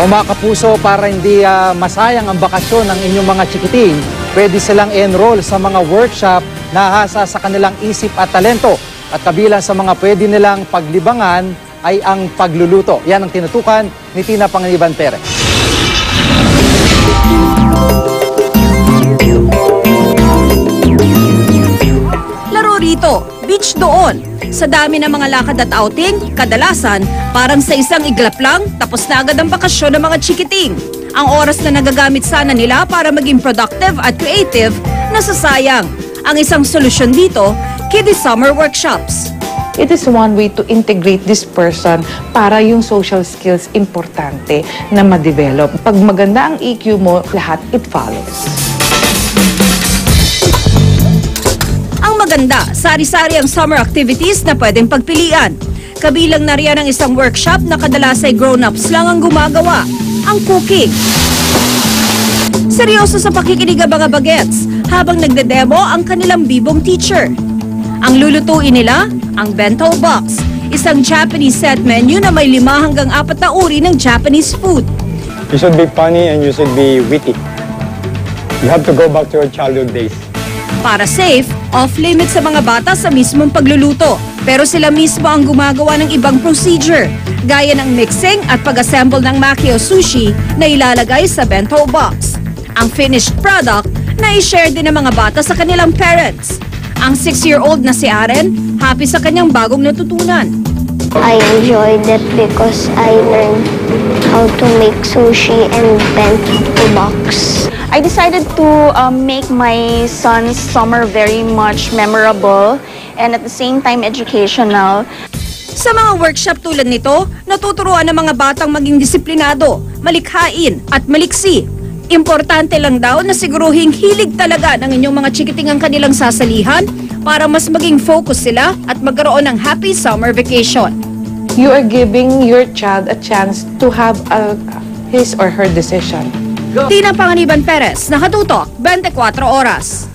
O mga kapuso, para hindi masayang ang bakasyon ng inyong mga chikiting, pwede silang enroll sa mga workshop na hasa sa kanilang isip at talento. At kabilang sa mga pwede nilang paglibangan ay ang pagluluto. Yan ang tinutukan ni Tina Panganiban Perez. Laro rito, beach doon. Sa dami ng mga lakad at outing, kadalasan, parang sa isang iglap lang, tapos na agad ang bakasyon ng mga chikiting. Ang oras na nagagamit sana nila para maging productive at creative, nasasayang. Ang isang solusyon dito, Kiddie Summer Workshops. It is one way to integrate this person para yung social skills importante na ma-develop. Pag maganda ang EQ mo, lahat it follows. Ang maganda, sari-sari ang summer activities na pwedeng pagpilian. Kabilang na riyan ang isang workshop na kadalas ay grown-ups lang ang gumagawa, ang cooking. Seryoso sa pakikinig ang mga bagets habang nagde-demo ang kanilang bibong teacher. Ang lulutuin nila, ang bento box, isang Japanese set menu na may 5 hanggang 4 na uri ng Japanese food. You should be funny and you should be witty. You have to go back to your childhood days. Para safe, off-limit sa mga bata sa mismong pagluluto. Pero sila mismo ang gumagawa ng ibang procedure, gaya ng mixing at pag-assemble ng maki o sushi na ilalagay sa bento box. Ang finished product na i-share din ng mga bata sa kanilang parents. Ang 6-year-old na si Aren, happy sa kanyang bagong natutunan. I enjoyed it because I learned how to make sushi and bento box. I decided to make my son's summer very much memorable and at the same time educational. Sa mga workshop tulad nito, natuturuan ng mga batang maging disiplinado, malikhain at maliksi. Importante lang daw na siguruhing hilig talaga ng inyong mga chikiting ang kanilang sasalihan para mas maging focus sila at magkaroon ng happy summer vacation. You are giving your child a chance to have his or her decision. Tina Panganiban Perez, Nakatutok, 24 Oras.